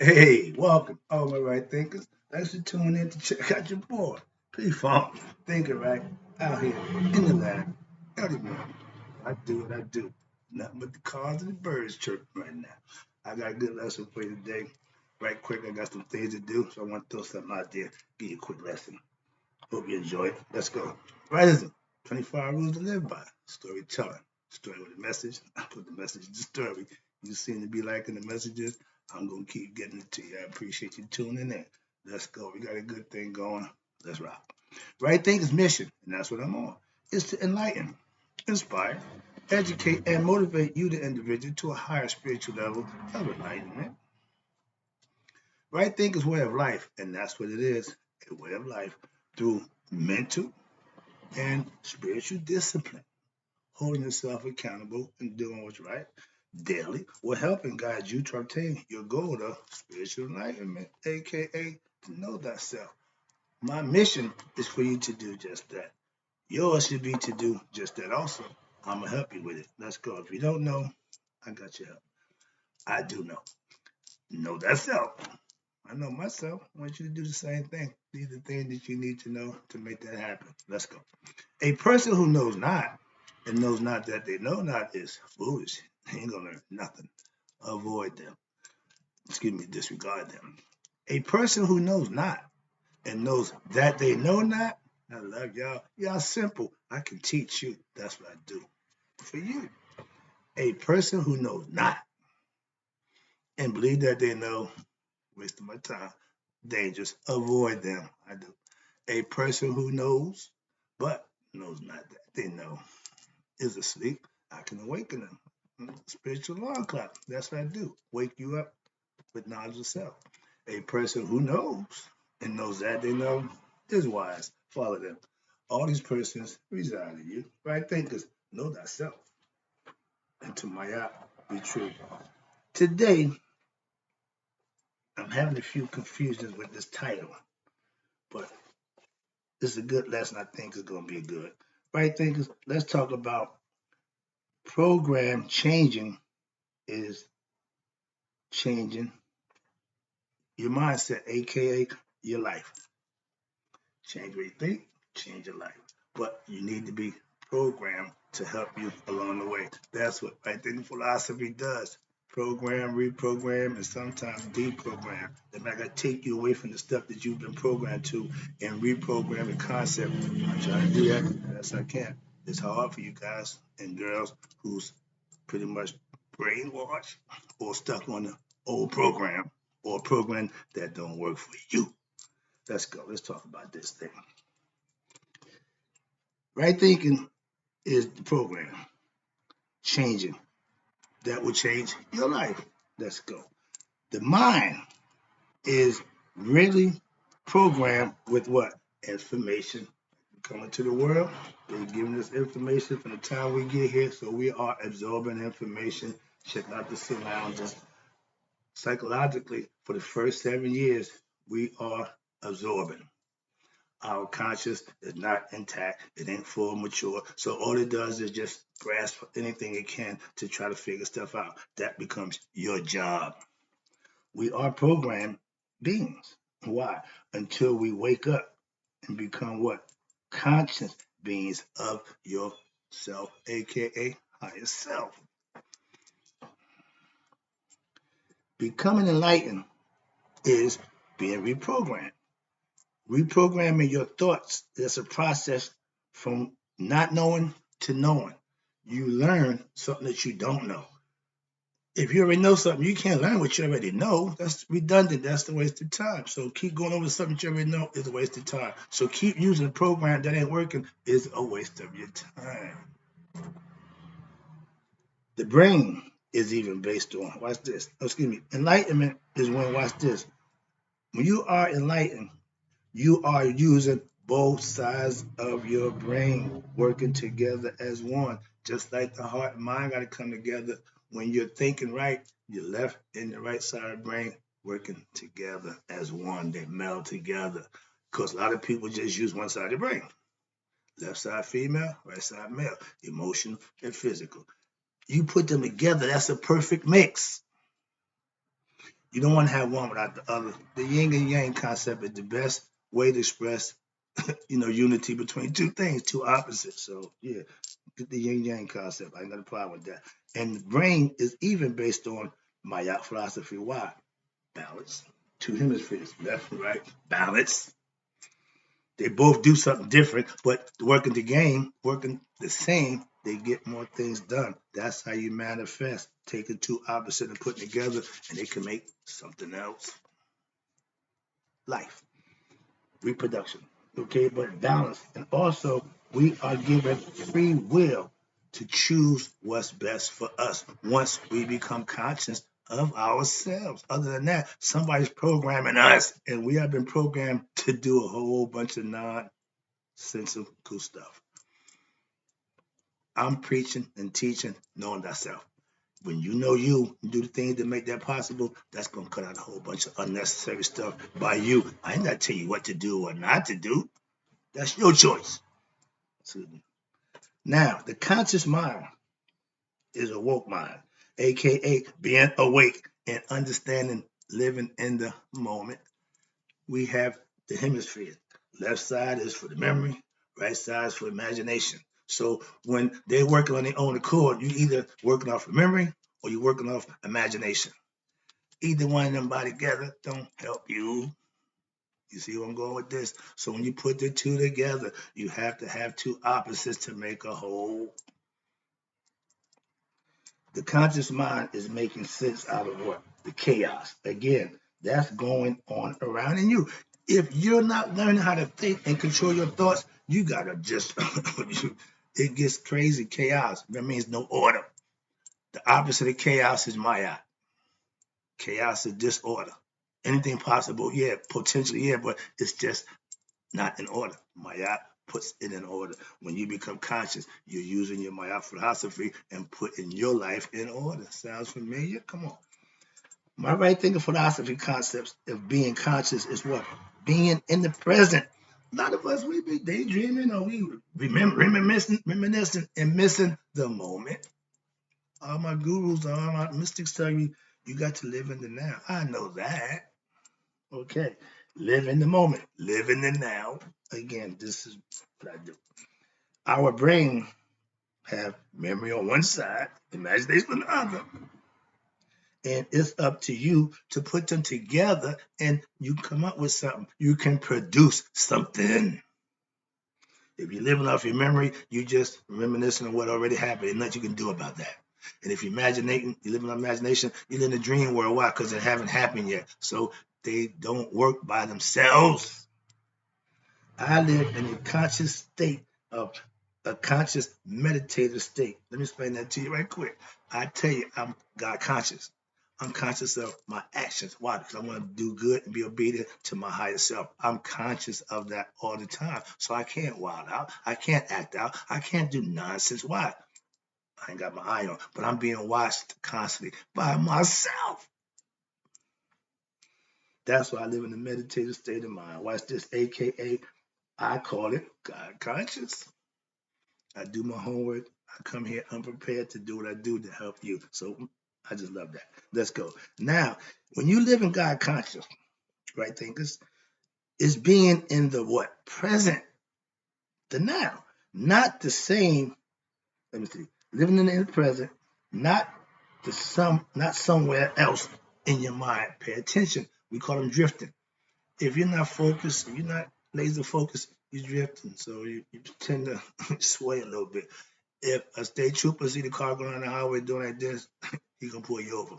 Hey, welcome, all my right thinkers. Thanks for tuning in to check out your boy, P-Funk, thinking right out here in the lab. Early morning. I do what I do. Nothing but the cars and the birds chirping right now. I got a good lesson for you today. Right quick, I got some things to do, so I want to throw something out there, give you a quick lesson. Hope you enjoy it. Let's go. Rightism, 25 rules to live by. Storytelling. Story with a message. I put the message in the story. You seem to be liking the messages. I'm going to keep getting it to you. I appreciate you tuning in. Let's go. We got a good thing going. Let's rock. Right Thinkers mission, and that's what I'm on, is to enlighten, inspire, educate, and motivate you, the individual, to a higher spiritual level of enlightenment. Right Thinkers way of life, and that's what it is, a way of life through mental and spiritual discipline, holding yourself accountable and doing what's right daily will help and guide you to obtain your goal of spiritual enlightenment, aka to know thyself. My mission is for you to do just that. Yours should be to do just that also. I'm gonna help you with it. Let's go. If you don't know, I got your help. I do know. Know thyself. I know myself. I want you to do the same thing. These are the things that you need to know to make that happen. Let's go. A person who knows not and knows not that they know not is foolish. They ain't gonna learn nothing. Avoid them. Excuse me, disregard them. A person who knows not and knows that they know not, I love y'all. Y'all simple. I can teach you. That's what I do for you. A person who knows not and believe that they know, wasting my time, dangerous. Avoid them. I do. A person who knows but knows not that they know is asleep, I can awaken them. Spiritual alarm clock. That's what I do. Wake you up with knowledge of self. A person who knows and knows that they know is wise. Follow them. All these persons reside in you. Right thinkers, know thyself. And to my be true. Today, I'm having a few confusions with this title, but this is a good lesson I think is going to be good. Right thinkers, let's talk about program changing is changing your mindset, aka your life. Change what you think, change your life. But you need to be programmed to help you along the way. That's what I think philosophy does. Program, reprogram, and sometimes deprogram. They might gotta take you away from the stuff that you've been programmed to and reprogram the concept. I'm trying to do that as best I can. It's hard for you guys and girls who's pretty much brainwashed or stuck on the old program or a program that don't work for you. Let's go. Let's talk about this thing. Right thinking is the program changing that will change your life. Let's go. The mind is really programmed with what? Information. Coming to the world, they're giving us information from the time we get here, so we are absorbing information. Check out the surroundings. Psychologically, for the first 7 years, we are absorbing. Our conscious is not intact. It ain't full mature. So all it does is just grasp anything it can to try to figure stuff out. That becomes your job. We are programmed beings. Why? Until we wake up and become what? Conscious beings of yourself, aka higher self. Becoming enlightened is being reprogrammed. Reprogramming your thoughts is a process from not knowing to knowing. You learn something that you don't know. If you already know something, you can't learn what you already know. That's redundant. That's a waste of time. So keep going over something you already know is a waste of time. So keep using a program that ain't working is a waste of your time. The brain is even based on, watch this. Oh, excuse me. Enlightenment is when, watch this. When you are enlightened, you are using both sides of your brain working together as one. Just like the heart and mind got to come together. When you're thinking right, your left and the right side of the brain working together as one. They meld together. Because a lot of people just use one side of the brain. Left side female, right side male. Emotional and physical. You put them together, that's a perfect mix. You don't want to have one without the other. The yin and yang concept is the best way to express, unity between two things, two opposites. So yeah, get the yin yang concept. I ain't got a problem with that. And the brain is even based on Maya philosophy. Why? Balance. Two hemispheres, left and right, balance. They both do something different, but working the game, working the same, they get more things done. That's how you manifest, taking two opposites and putting together, and they can make something else. Life, reproduction, okay, but balance. And also, we are given free will to choose what's best for us once we become conscious of ourselves. Other than that, somebody's programming us, and we have been programmed to do a whole bunch of nonsensical stuff. I'm preaching and teaching knowing thyself. When you know you do the things that make that possible, that's going to cut out a whole bunch of unnecessary stuff by you. I ain't got to tell you what to do or not to do. That's your choice. Now, the conscious mind is a woke mind, aka being awake and understanding, living in the moment. We have the hemisphere. Left side is for the memory, right side is for imagination. So when they're working on their own accord, you either working off of memory or you're working off imagination. Either one of them by together don't help you. You see where I'm going with this? So when you put the two together, you have to have two opposites to make a whole. The conscious mind is making sense out of what? The chaos. Again, that's going on around in you. If you're not learning how to think and control your thoughts, you gotta just it gets crazy chaos. That means no order. The opposite of chaos is Maya. Chaos is disorder. Anything possible, yeah, potentially, yeah, but it's just not in order. Maya puts it in order. When you become conscious, you're using your Maya philosophy and putting your life in order. Sounds familiar? Come on. My right thinking philosophy concepts of being conscious is what? Being in the present. A lot of us, we be daydreaming or we reminiscing and missing the moment. All my gurus, all my mystics tell you, you got to live in the now. I know that. Okay. Live in the moment. Live in the now. Again, this is what I do. Our brain have memory on one side, imagination on the other. And it's up to you to put them together and you come up with something. You can produce something. If you're living off your memory, you just reminiscing on what already happened. There's nothing you can do about that. And if you're imagining, you live in imagination, you're in a dream world. Why? Because it haven't happened yet. So they don't work by themselves. I live in a conscious state of a conscious meditative state. Let me explain that to you right quick. I tell you, I'm God conscious. I'm conscious of my actions. Why? Because I want to do good and be obedient to my higher self. I'm conscious of that all the time. So I can't wild out. I can't act out. I can't do nonsense. Why? I ain't got my eye on, but I'm being watched constantly by myself. That's why I live in a meditative state of mind. Watch this, aka I call it God conscious. I do my homework. I come here unprepared to do what I do to help you. So I just love that. Let's go. Now, when you live in God conscious, right, thinkers, it's being in the what? Present. The now. Not the same. Let me see. Living in the present, not not somewhere else in your mind. Pay attention. We call them drifting. If you're not focused, if you're not laser focused, you're drifting. So you tend to sway a little bit. If a state trooper see the car going on the highway doing like this, he gonna pull you over.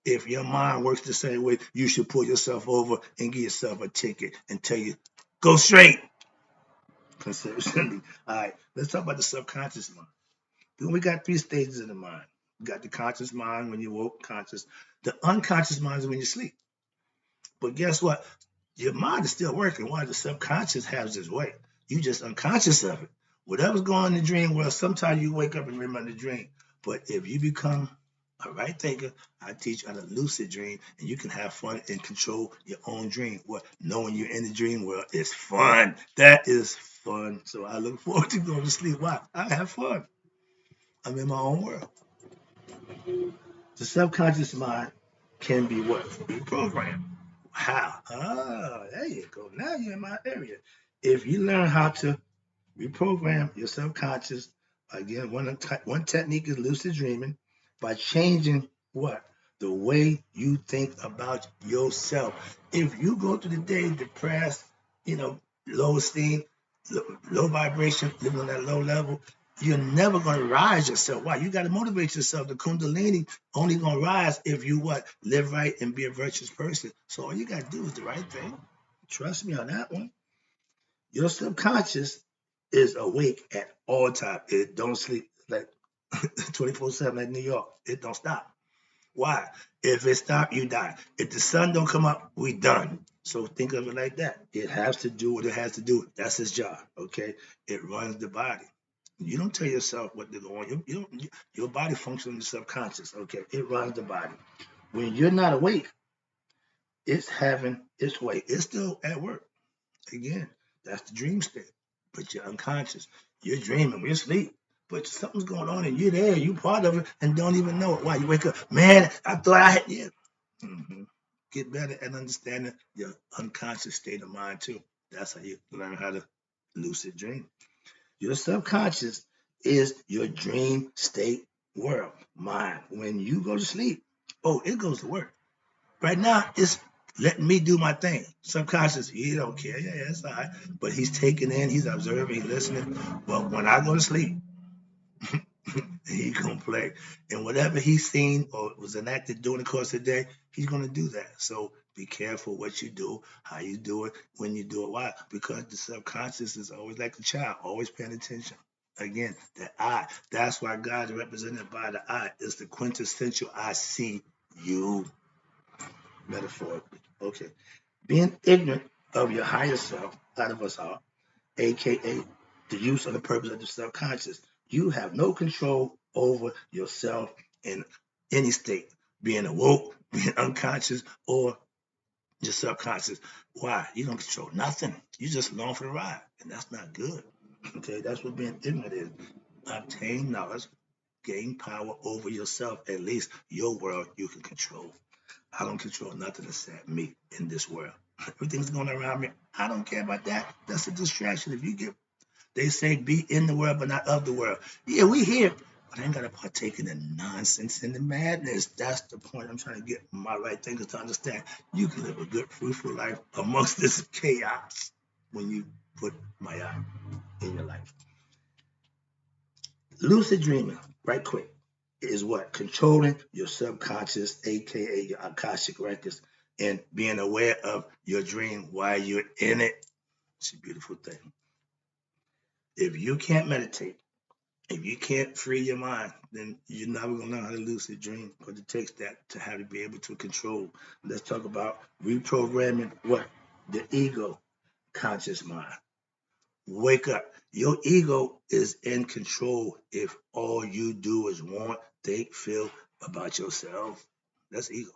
If your mind works the same way, you should pull yourself over and give yourself a ticket and tell you, go straight. Consistently. All right, let's talk about the subconscious mind. Then we got three stages of the mind. You got the conscious mind when you woke, conscious. The unconscious mind is when you sleep. But guess what? Your mind is still working. Why? The subconscious has its way. You just unconscious of it. Whatever's going on in the dream world, sometimes you wake up and remember the dream. But if you become a right thinker, I teach you how to lucid dream, and you can have fun and control your own dream. What? Knowing you're in the dream world is fun. That is fun. So I look forward to going to sleep. Why? I have fun. I'm in my own world. The subconscious mind can be what? Reprogrammed. How? There you go. Now you're in my area. If you learn how to reprogram your subconscious, again, one technique is lucid dreaming by changing what? The way you think about yourself. If you go through the day depressed, low esteem, low vibration, living on that low level, you're never going to rise yourself. Why? You got to motivate yourself. The Kundalini only going to rise if you what? Live right and be a virtuous person. So all you got to do is the right thing. Trust me on that one. Your subconscious is awake at all times. It don't sleep like 24/7 like New York. It don't stop. Why? If it stop, you die. If the sun don't come up, we done. So think of it like that. It has to do what it has to do. That's its job. Okay. It runs the body. You don't tell yourself what to go on. Your body functions in the subconscious. Okay. It runs the body. When you're not awake, it's having its way. It's still at work. Again, that's the dream state. But you're unconscious. You're dreaming. We're asleep. But something's going on and you're there. You're part of it and don't even know it. Why? You wake up, man, I thought I had you. Get better at understanding your unconscious state of mind too. That's how you learn how to lucid dream. Your subconscious is your dream state world, mind. When you go to sleep, it goes to work. Right now, it's letting me do my thing. Subconscious, he don't care. Yeah, it's all right. But he's taking in, he's observing, he's listening. But when I go to sleep, he gonna play. And whatever he's seen or was enacted during the course of the day, he's gonna do that. So be careful what you do, how you do it, when you do it. Why? Because the subconscious is always like a child, always paying attention. Again, the eye. That's why God is represented by the eye. It's the quintessential I see you metaphorically. Okay. Being ignorant of your higher self, out of us all, aka the use of the purpose of the subconscious. You have no control over yourself in any state, being awoke, being unconscious, or your subconscious. Why? You don't control nothing. You just along for the ride, and that's not good. Okay, that's what being ignorant is. Obtain knowledge, gain power over yourself. At least your world you can control. I don't control nothing except me in this world. Everything's going around me. I don't care about that. That's a distraction. They say be in the world, but not of the world. Yeah, we here, but I ain't got to partake in the nonsense and the madness. That's the point I'm trying to get my right thinkers to understand. You can live a good, fruitful life amongst this chaos when you put my eye in your life. Lucid dreaming, right quick, is what? Controlling your subconscious, aka your Akashic records, and being aware of your dream while you're in it. It's a beautiful thing. If you can't meditate, if you can't free your mind, then you're never gonna learn how to lucid dream. But it takes that to have to be able to control. Let's talk about reprogramming what? The ego conscious mind. Wake up. Your ego is in control if all you do is want, think, feel about yourself. That's ego.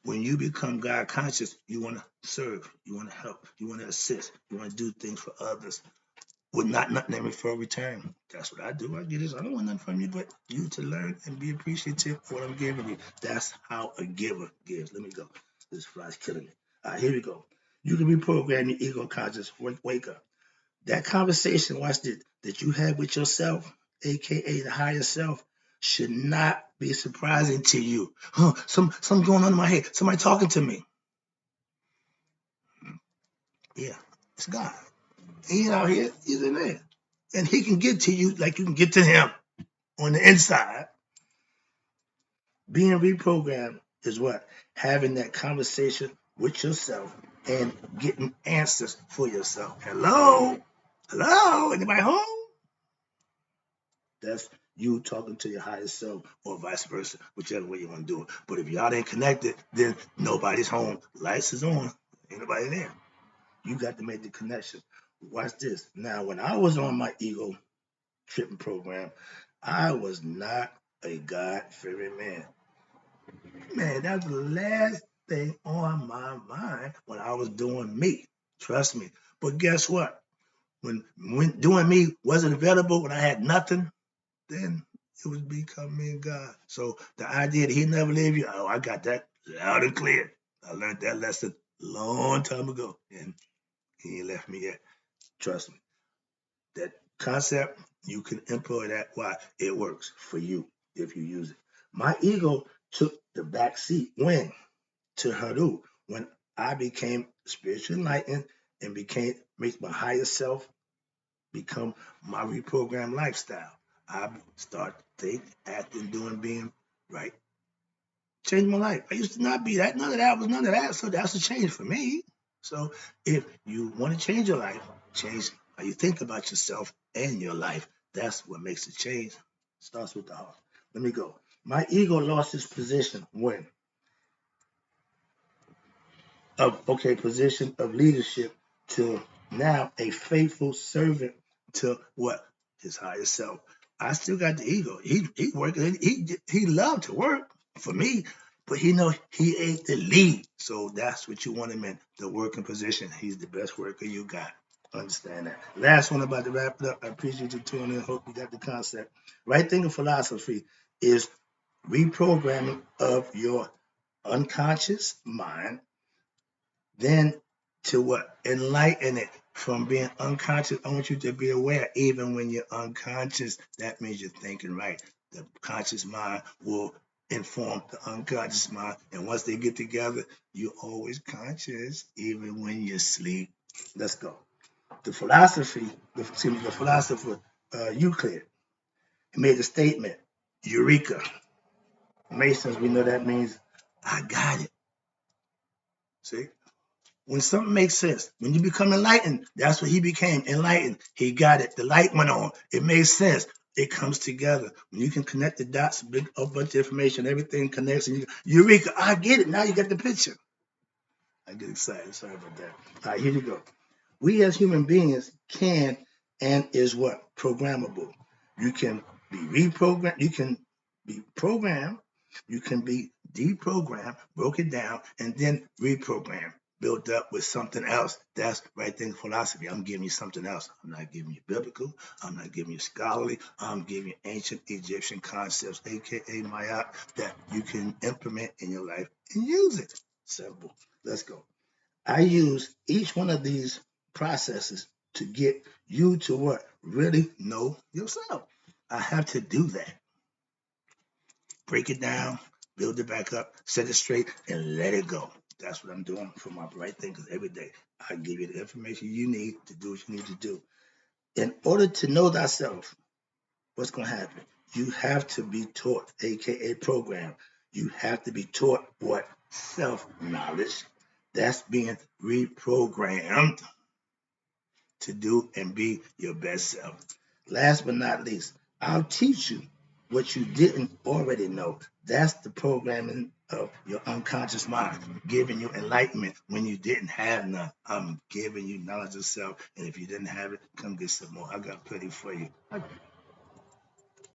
When you become God conscious, you want to serve, you want to help, you want to assist, you want to do things for others with not nothing for a return. That's what I do. I get this. I don't want nothing from you but you to learn and be appreciative of what I'm giving you. That's how a giver gives. Let me go. This fly's killing me. All right, here we go. You can reprogram your ego conscious. Wake up. That conversation, watch this, that you had with yourself, aka the higher self, should not be surprising to you. Something going on in my head. Somebody talking to me. Yeah, it's God. He's out here. He's in there, and he can get to you like you can get to him on the inside. Being reprogrammed is what? Having that conversation with yourself and getting answers for yourself. Hello? Hello? Anybody home? That's you talking to your higher self or vice versa, whichever way you want to do it. But if y'all ain't connected, then nobody's home. Lights is on. Ain't nobody there. You got to make the connection. Watch this. Now, when I was on my ego tripping program, I was not a God-fearing man. Man, that was the last thing on my mind when I was doing me. Trust me. But guess what? When doing me wasn't available, when I had nothing, then it was becoming God. So the idea that he never leave you, I got that loud and clear. I learned that lesson a long time ago, and he ain't left me yet. Trust me. That concept, you can employ that. Why? It works for you if you use it. My ego took the back seat when to Haru, when I became spiritually enlightened and became makes my higher self become my reprogrammed lifestyle. I start thinking, acting, doing, being right. Changed my life. I used to not be that. None of that was none of that. So that's a change for me. So if you want to change your life, change how you think about yourself and your life. That's what makes a change. Starts with the heart. Let me go. My ego lost its position when position of leadership to now a faithful servant to what? His higher self. I still got the ego. He working. He loved to work for me, but he know he ain't the lead. So that's what you want him in, the working position. He's the best worker you got. Understand that. Last one about to wrap it up. I appreciate you tuning in. Hope you got the concept. Right thinking philosophy is reprogramming of your unconscious mind then to what? Enlighten it from being unconscious. I want you to be aware, even when you're unconscious, that means you're thinking right. The conscious mind will inform the unconscious mind. And once they get together, you're always conscious, even when you sleep. Let's go. The philosopher Euclid made a statement, Eureka. Masons, we know that means I got it. See? When something makes sense, when you become enlightened, that's what he became, enlightened. He got it. The light went on. It made sense. It comes together. When you can connect the dots, a bunch of information, everything connects, and Eureka, I get it. Now you get the picture. I get excited. Sorry about that. All right, here you go. We as human beings can and is what? Programmable. You can be reprogrammed. You can be programmed. You can be deprogrammed, broken down, and then reprogrammed, built up with something else. That's right thing philosophy. I'm giving you something else. I'm not giving you biblical. I'm not giving you scholarly. I'm giving you ancient Egyptian concepts, aka Maya, that you can implement in your life and use it. Simple. Let's go. I use each one of these processes to get you to what? Really know yourself. I have to do that. Break it down, build it back up, set it straight, and let it go. That's what I'm doing for my right thinkers every day. I give you the information you need to do what you need to do. In order to know thyself, what's going to happen? You have to be taught, aka program. You have to be taught what? Self-knowledge. That's being reprogrammed to do and be your best self. Last but not least, I'll teach you what you didn't already know. That's the programming of your unconscious mind, giving you enlightenment when you didn't have none. I'm giving you knowledge of self, and if you didn't have it, come get some more. I got plenty for you.